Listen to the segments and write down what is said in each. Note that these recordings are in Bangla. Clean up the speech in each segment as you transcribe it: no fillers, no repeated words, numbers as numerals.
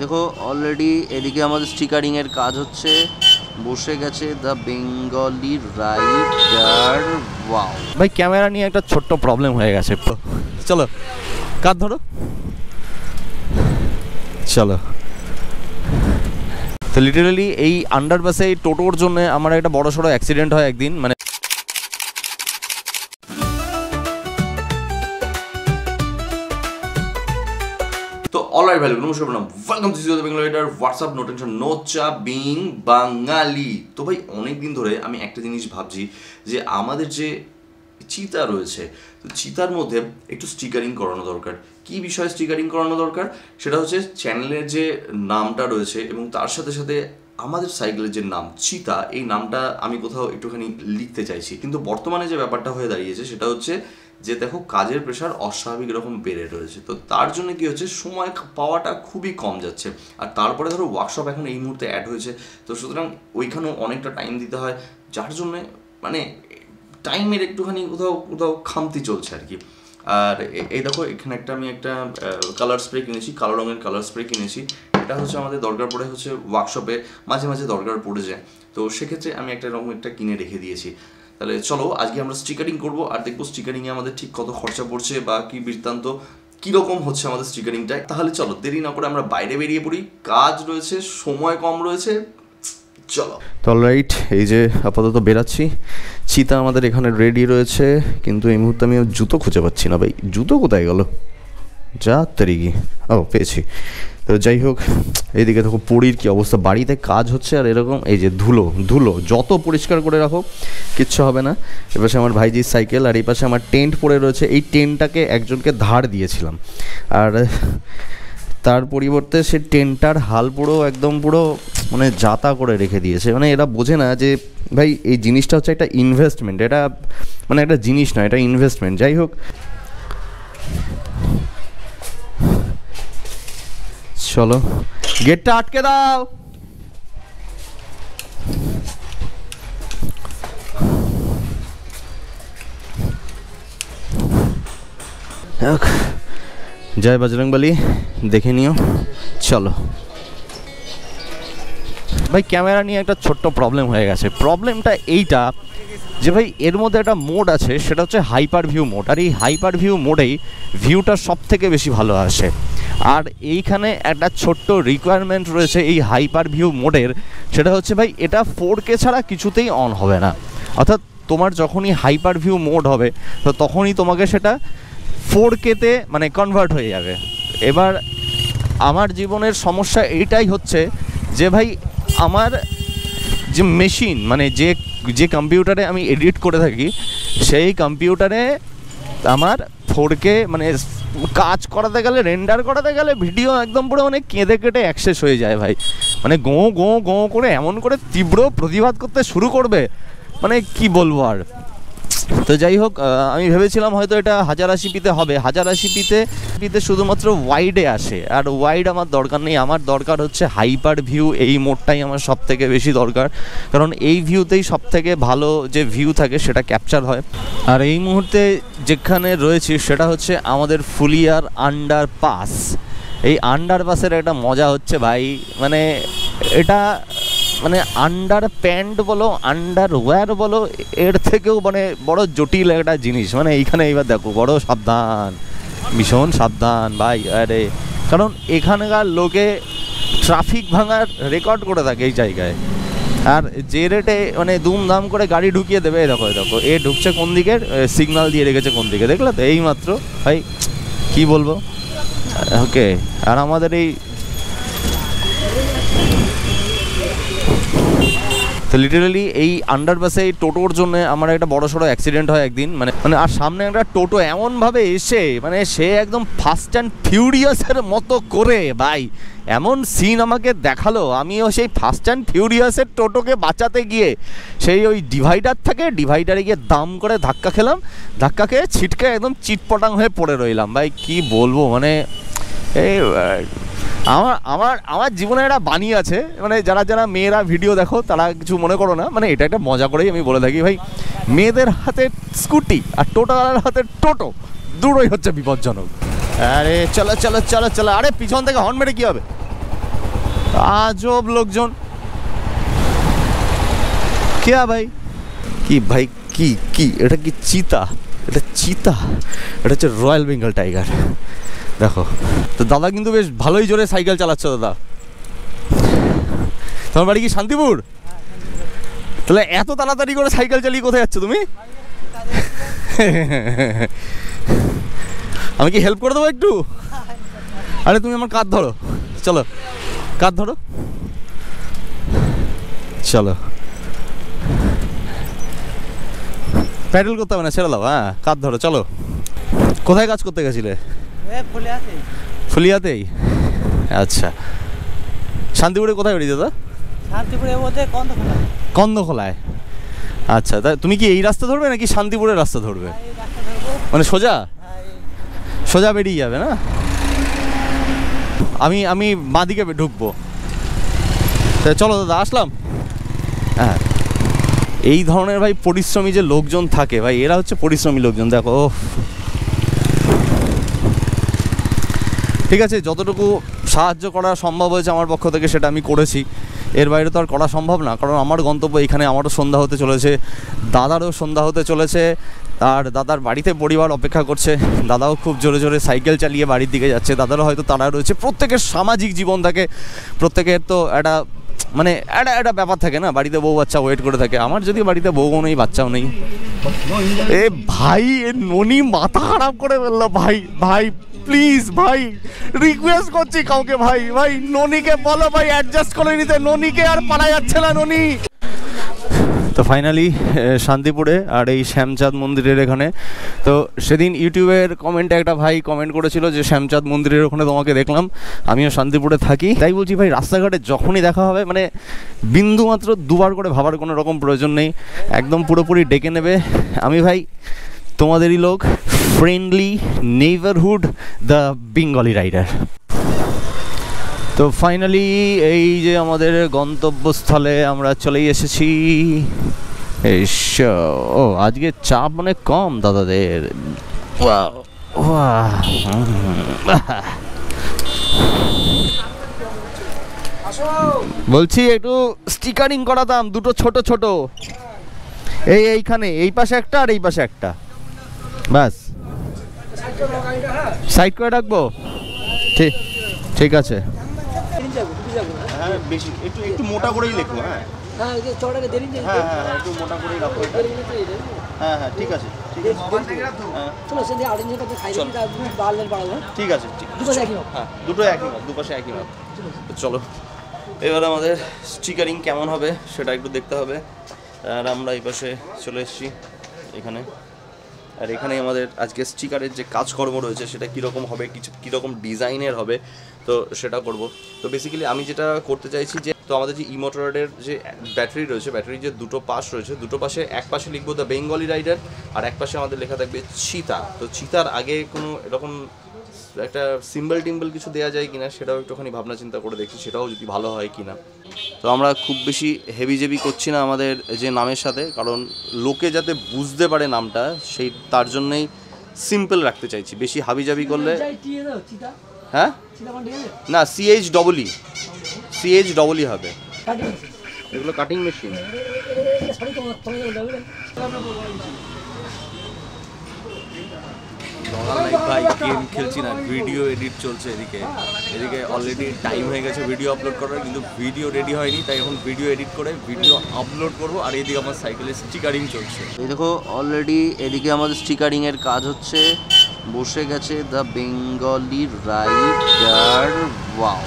দেখো অলরেডি এদিকে আমাদের স্টিকারিং এর কাজ হচ্ছে, বসে গেছে দ্য বেঙ্গলি রাইডার। ওয়াও ভাই ক্যামেরা নিয়ে একটা ছোট্ট প্রবলেম হয়ে গেছে। চলো কাঁধ ধরো, চলো। তো লিটারালি এই আন্ডারপাসে এই টোটোর জন্য আমার একটা বড় সড়ো অ্যাক্সিডেন্ট হয় একদিন। মানে তো অলরাইট ভ্যালু নমস্কার প্রণাম, welcome to the Bengali rider what's up no tension no চাপ বিং বাঙালি। তো ভাই অনেক দিন ধরে আমি একটা জিনিস ভাবছি যে আমাদের যে চিতা রয়েছে, তো চিতার মধ্যে একটু স্টিকারিং করানো দরকার। কি বিষয়ে স্টিকারিং করানো দরকার সেটা হচ্ছে চ্যানেলের যে নামটা রয়েছে এবং তার সাথে সাথে আমাদের সাইকেলের যে নাম চিতা, এই নামটা আমি কোথাও একটুখানি লিখতে চাইছি। কিন্তু বর্তমানে যে ব্যাপারটা হয়ে দাঁড়িয়েছে সেটা হচ্ছে যে দেখো কাজের প্রেশার অস্বাভাবিক রকম বেড়ে রয়েছে, তো তার জন্য কি হচ্ছে সময় পাওয়াটা খুবই কম যাচ্ছে। আর তারপরে ধরো ওয়ার্কশপ এখন এই মুহূর্তে অ্যাড হয়েছে, তো সুতরাং ওইখানেও অনেকটা টাইম দিতে হয়, যার জন্যে মানে টাইমের একটুখানি কোথাও কোথাও খামতি চলছে আর কি। আর এই দেখো এখানে আমি একটা কালার স্প্রে কিনেছি, কালো রঙের কালার স্প্রে কিনেছি। এটা হচ্ছে আমাদের দরকার পড়ে হচ্ছে ওয়ার্কশপে মাঝে মাঝে দরকার পড়ে যায়, তো সেক্ষেত্রে আমি একটা কিনে রেখে দিয়েছি। তাহলে চলো আজকে আমরা স্টিকারিং করব আর দেখবো স্টিকারিংয়ে আমাদের ঠিক কত খরচা পড়ছে বা কি বৃত্তান্ত, কীরকম হচ্ছে আমাদের স্টিকারিংটা। তাহলে চলো দেরি না করে আমরা বাইরে বেরিয়ে পড়ি, কাজ রয়েছে, সময় কম রয়েছে, চলো। তো অলরাইট, এই যে আপাতত বেরাচ্ছি। চিতা আমাদের এখানে রেডি রয়েছে, কিন্তু এই মুহূর্তে আমি জুতো খুঁজে পাচ্ছি না। ভাই জুতো কোথায় গেল? যা তারিখি, ও পেয়েছি। তো যাই হোক, এইদিকে দেখো পুরীর কী অবস্থা, বাড়িতে কাজ হচ্ছে আর এরকম এই যে ধুলো ধুলো, যত পরিষ্কার করে রাখো কিচ্ছু হবে না। এপাশে আমার ভাইজির সাইকেল আর এই পাশে আমার টেন্ট পড়ে রয়েছে। এই টেন্টটাকে একজনকে ধার দিয়েছিলাম, আর তার পরিবর্তে সে টেন্টটার হাল পুরো একদম পুরো মানে যাতা করে রেখে দিয়েছে। মানে এরা বোঝে না যে ভাই এই জিনিসটা হচ্ছে একটা ইনভেস্টমেন্ট, এটা মানে একটা জিনিস নয়, এটা ইনভেস্টমেন্ট। যাই হোক, চলো গেটটা আটকে দাও। জয় বজরংবলী, দেখে নিও, চলো। ভাই ক্যামেরা নিয়ে একটা ছোট্ট প্রবলেম হয়ে গেছে। প্রবলেমটা এইটা যে ভাই এর মধ্যে একটা মোড আছে, সেটা হচ্ছে হাইপার ভিউ মোড। আর এই হাইপার ভিউ মোডেই ভিউটা সব থেকে বেশি ভালো আসে। আর এইখানে একটা ছোট্ট রিকোয়ারমেন্ট রয়েছে এই হাইপার ভিউ মোডের, সেটা হচ্ছে ভাই এটা 4K ছাড়া কিছুতেই অন হবে না। অর্থাৎ তোমার যখনই হাইপার ভিউ মোড হবে তো তখনই তোমাকে সেটা 4K-তে মানে কনভার্ট হয়ে যাবে। এবার আমার জীবনের সমস্যা এইটাই হচ্ছে যে ভাই আমার যে মেশিন মানে যে কম্পিউটারে আমি এডিট করে থাকি, সেই কম্পিউটারে আমার 4K মানে কাজ করাতে গেলে, রেন্ডার করাতে গেলে ভিডিও একদম পুরো মানে কেঁদে কেটে অ্যাক্সেস হয়ে যায় ভাই। মানে গোঁ গোঁ গোঁ করে এমন করে তীব্র প্রতিবাদ করতে শুরু করবে, মানে কি বলবো আর। তো যাই হোক, আমি ভেবেছিলাম হয়তো এটা 1080p-তে হবে। 1080p-তে শুধুমাত্র ওয়াইডে আসে, আর ওয়াইড আমার দরকার নেই। আমার দরকার হচ্ছে হাইপার ভিউ, এই মোডটাই আমার সব থেকে বেশি দরকার, কারণ এই ভিউতেই সব থেকে ভালো যে ভিউ থাকে সেটা ক্যাপচার হয়। আর এই মুহূর্তে যেখানে রয়েছি সেটা হচ্ছে আমাদের ফুলিয়ার আন্ডারপাস। এই আন্ডারপাসের একটা মজা হচ্ছে ভাই, মানে এটা মানে আন্ডার প্যান্ট বলো, আন্ডারওয়্যার বলো, এর থেকেও মানে বড় জটিল একটা জিনিস। মানে এইখানে এবার দেখো বড় সাবধান, ভীষণ সাবধান ভাই। আরে কারণ এখানকার লোকে ট্রাফিক ভাঙার রেকর্ড করে থাকে এই জায়গায়, আর যে রেটে মানে দুমদাম করে গাড়ি ঢুকিয়ে দেবে। দেখো দেখো এ ঢুকছে কোন দিকের, সিগন্যাল দিয়ে রেখেছে কোন দিকে, দেখলে তো এইমাত্র। ভাই কি বলবো, ওকে। আর আমাদের এই তো লিটারালি এই আন্ডারপাসে এই টোটোর জন্য আমার একটা বড় সড়ো অ্যাক্সিডেন্ট হয় একদিন। মানে আর সামনে একটা টোটো এমনভাবে এসে মানে সে একদম ফাস্ট অ্যান্ড ফিউরিয়াসের মতো করে ভাই এমন সিন আমাকে দেখালো, আমিও সেই ফাস্ট অ্যান্ড ফিউরিয়াসের টোটোকে বাঁচাতে গিয়ে সেই ওই ডিভাইডারে গিয়ে দাম করে ধাক্কা খেলাম। ধাক্কা খেয়ে ছিটকে একদম চিটপটাং হয়ে পড়ে রইলাম। ভাই কি বলবো, মানে এই আমার জীবনে একটা বাণী আছে, মানে যারা মেয়েরা ভিডিও দেখো তারা কিছু মনে করো না, মানে এটা একটা মজা করেই আমি বলে থাকি ভাই, মেয়েদের হাতে স্কুটি আর টোটোওয়ালার হাতে টোটো দুটোই হচ্ছে বিপজ্জনক। আরে চলো চলো চলো চলো, আরে পিছন থেকে হর্ন মেরে কী হবে, আজব লোকজন। কে ভাই? কি ভাই, কি কি এটা? কি চিতা? এটা চিতা? এটা হচ্ছে রয়্যাল বেঙ্গল টাইগার। দেখো তো দাদা কিন্তু বেশ ভালোই জোরে সাইকেল চালাচ্ছ দাদা। তোমার বাড়ি কি শান্তিপুর? তাহলে এত তাড়াতাড়ি করে সাইকেল চালিয়ে কোথায় যাচ্ছ তুমি? আমি কি হেল্প করে দেবো একটু? আরে তুমি আমার কাঁধ ধরো, চলো কাঁধ ধরো, চলো। প্যাডেল করতে হবে না, ছেড়ে দাও। হ্যাঁ কাঁধ ধরো, চলো। কোথায় কাজ করতে গেছিলে? ফুলিয়াতেই। আচ্ছা, শান্তিপুরে কোথায় বাড়ি দাদা? শান্তিপুরে বলতে কন্দখোলায়। আচ্ছা, তা তুমি কি এই রাস্তা ধরবে নাকি শান্তিপুরের রাস্তা ধরবে? মানে সোজা সোজা বেরিয়ে যাবে না? আমি বাঁ দিকে ঢুকবো। চলো দাদা, আসলাম। হ্যাঁ, এই ধরনের ভাই পরিশ্রমী যে লোকজন থাকে ভাই, এরা হচ্ছে পরিশ্রমী লোকজন। দেখো, ঠিক আছে, যতটুকু সাহায্য করা সম্ভব হয়েছে আমার পক্ষ থেকে সেটা আমি করেছি। এর বাইরে তো আর করা সম্ভব না, কারণ আমার গন্তব্য এখানে। আমারও সন্ধ্যা হতে চলেছে, দাদারও সন্ধ্যা হতে চলেছে, আর দাদার বাড়িতে পরিবার অপেক্ষা করছে। দাদাও খুব জোরে জোরে সাইকেল চালিয়ে বাড়ির দিকে যাচ্ছে। দাদারও হয়তো তাড়া রয়েছে। প্রত্যেকের সামাজিক জীবন থাকে, প্রত্যেকের তো একটা মানে একটা ব্যাপার থাকে না, বাড়িতে বউ বাচ্চা ওয়েট করে থাকে। আমার যদি বাড়িতে বউও নেই, বাচ্চাও নেই। এ ভাই, এ ননি মাথা খারাপ করে ফেললো ভাই। ভাই প্লিজ ভাই, রিকোয়েস্ট করছি কাউকে, ভাই ভাই ননিকে বলো ভাই অ্যাডজাস্ট করে নিতে। ননিকে আর পারা যাচ্ছে না, ননি। তো ফাইনালি শান্তিপুরে আর এই শ্যামচাঁদ মন্দিরের এখানে। তো সেদিন ইউটিউবের কমেন্টে একটা ভাই কমেন্ট করেছিল যে শ্যামচাঁদ মন্দিরের ওখানে তোমাকে দেখলাম। আমিও শান্তিপুরে থাকি, তাই বলছি ভাই রাস্তাঘাটে যখনই দেখা হবে মানে বিন্দুমাত্র দুবার করে ভাবার কোনো রকম প্রয়োজন নেই, একদম পুরোপুরি ডেকে নেবে। আমি ভাই তোমাদেরই লোক, friendly neighbourhood, the Bengali rider. তো ফাইনালি এই যে আমাদের গন্তব্যস্থলে আমরা চলেই এসেছি। ও আজকে চাপ অনেক কম দাদাদের। বলছি একটু স্টিকারিং করাতাম দুটো ছোট ছোট, এইখানে এই পাশে একটা আর এই পাশে একটা, ব্যাস। সাইড করে রাখবো? ঠিক ঠিক আছে। হ্যাঁ, বেশি একটু একটু মোটা করেই লেখো। হ্যাঁ হ্যাঁ, একটু মোটা করেই রাখো। হ্যাঁ হ্যাঁ, ঠিক আছে ঠিক আছে। ঠিক আছে, হ্যাঁ দুটো একই মাপ, দুপাশে একই মাপ। চলো এবার আমাদের স্টিকারিং কেমন হবে সেটা একটু দেখতে হবে। আর আমরা এই পাশে চলে এসেছি এখানে, আর এখানে আমাদের আজকে স্টিকারের যে কাজকর্ম রয়েছে সেটা কীরকম হবে, কীরকম ডিজাইনের হবে, তো সেটা করব। তো বেসিক্যালি আমি যেটা করতে চাইছি যে, তো আমাদের যে ইমোটরের যে ব্যাটারি রয়েছে, ব্যাটারির যে দুটো পাশ রয়েছে, দুটো পাশে এক পাশে লিখবো দ্য বেঙ্গলি রাইডার, আর এক পাশে আমাদের লেখা থাকবে চিতা। তো চিতার আগে কোনো এরকম একটা সিম্বল টিম্বল কিছু দেওয়া যায় কিনা সেটাও একটুখানি ভাবনা চিন্তা করে দেখছি, সেটাও যদি ভালো হয় কিনা। তো আমরা খুব বেশি হেভিজেবি করছি না আমাদের যে নামের সাথে, কারণ লোকে যাতে বুঝতে পারে নামটা, সেই তার জন্যই সিম্পল রাখতে চাইছি। বেশি হাবিজাবি করলে, হ্যাঁ না, CH হবে। এগুলো কাটিং মেশিন। ভাই গেম খেলছি না, ভিডিও এডিট চলছে এদিকে। এদিকে অলরেডি টাইম হয়ে গেছে ভিডিও আপলোড করার, কিন্তু ভিডিও রেডি হয়নি, তাই এখন ভিডিও এডিট করে ভিডিও আপলোড করব। আর এদিকে আমার সাইকেলের স্টিকারিং চলছে। এই দেখো অলরেডি এদিকে আমাদের স্টিকারিংয়ের কাজ হচ্ছে, বসে গেছে দ্য বেঙ্গলি রাইডার। ওয়াও,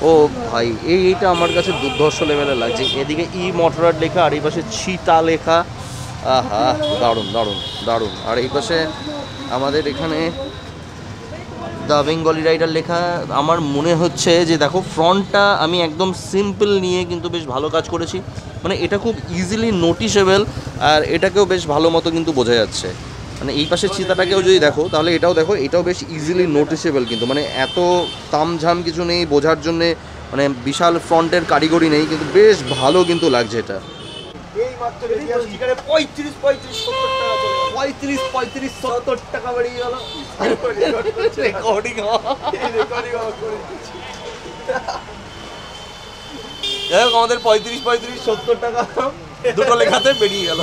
ও ভাই এইটা আমার কাছে দুর্ধর্ষ লেভেলে লাগছে। এদিকে ইমোটরেট লেখা আর এই পাশে চিতা লেখা। আহা, দারুণ দারুণ দারুণ। আর এই পাশে আমাদের এখানে দ্য বেঙ্গলি রাইডার লেখা। আমার মনে হচ্ছে যে দেখো ফ্রন্টটা আমি একদম সিম্পল নিয়ে কিন্তু বেশ ভালো কাজ করেছি, মানে এটা খুব ইজিলি নোটিসেবল, আর এটাকেও বেশ ভালো মতো কিন্তু বোঝা যাচ্ছে। মানে এই পাশের চিতাটাকেও যদি দেখো তাহলে এটাও দেখো, এটাও বেশ ইজিলি নোটিসেবল, কিন্তু মানে এত তামঝাম কিছু নেই বোঝার জন্যে, মানে বিশাল ফ্রন্টের কারিগরি নেই, কিন্তু বেশ ভালো কিন্তু লাগছে এটা। এই মাত্র 35-70 টাকা বেরিয়ে গেল। যাই হোক আমাদের 35-70 টাকা দুটো লেখাতে বেরিয়ে গেল।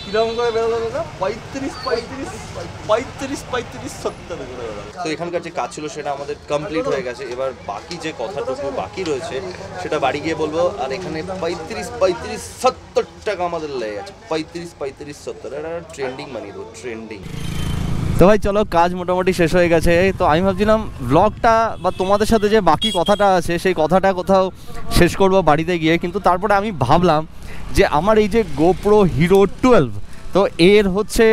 কিরকম করে বেরোলো দাদা? 35-70 তো এখানকার যে কাজ ছিল সেটা আমাদের কমপ্লিট হয়ে গেছে। এবার বাকি যে কথাটুকু বাকি রয়েছে সেটা বাড়ি গিয়ে বলবো। আর এখানে 35-70 টাকা আমাদের লেগে গেছে। 35-70 এটা ট্রেন্ডিং মানি দেবো, ট্রেন্ডিং। তো ভাই চলো, কাজ মোটামুটি শেষ হয়ে গেছে। তো আমি ভাবছিলাম ব্লগটা বা তোমাদের সাথে যে বাকি কথাটা আছে সেই কথাটা কোথাও শেষ করবো বাড়িতে গিয়ে, কিন্তু তারপরে আমি ভাবলাম যে আমার এই যে GoPro Hero 12, তো এর হচ্ছে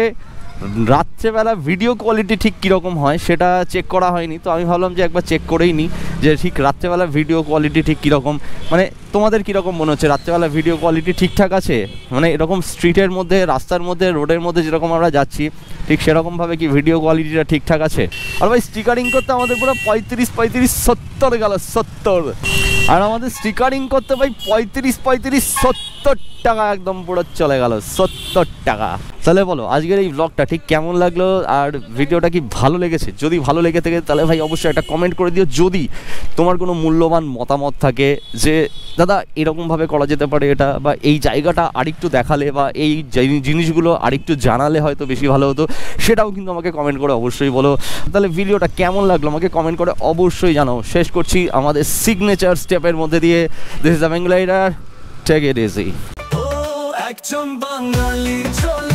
রাত্রেবেলা ভিডিও কোয়ালিটি ঠিক কীরকম হয় সেটা চেক করা হয়নি। তো আমি ভাবলাম যে একবার চেক করেই নিই যে ঠিক রাত্রেবেলা ভিডিও কোয়ালিটি ঠিক কীরকম, মানে তোমাদের কীরকম মনে হচ্ছে রাত্রেবেলা ভিডিও কোয়ালিটি ঠিকঠাক আছে? মানে এরকম স্ট্রিটের মধ্যে, রাস্তার মধ্যে, রোডের মধ্যে যেরকম আমরা যাচ্ছি ঠিক সেরকমভাবে কি ভিডিও কোয়ালিটিটা ঠিকঠাক আছে? আর ভাই স্টিকারিং করতে আমাদের পুরো 35-70 গেল, 70। আর আমাদের স্টিকারিং করতে ভাই 35-70 টাকা একদম পুরো চলে গেল, 70 টাকা। তাহলে বলো আজকের এই ব্লগটা ঠিক কেমন লাগলো, আর ভিডিওটা কি ভালো লেগেছে? যদি ভালো লেগে থাকে তাহলে ভাই অবশ্যই একটা কমেন্ট করে দিও। যদি তোমার কোনো মূল্যবান মতামত থাকে যে দাদা এরকমভাবে করা যেতে পারে এটা, বা এই জায়গাটা আরেকটু দেখালে বা এই জিনিসগুলো আরেকটু জানালে হয়তো বেশি ভালো হতো, সেটাও কিন্তু আমাকে কমেন্ট করে অবশ্যই বলো। তাহলে ভিডিওটা কেমন লাগলো আমাকে কমেন্ট করে অবশ্যই জানাও। শেষ করছি আমাদের সিগনেচার স্টেপের মধ্যে দিয়ে। This is the Bengali rider, take it easy. একজন বাঙালি চলে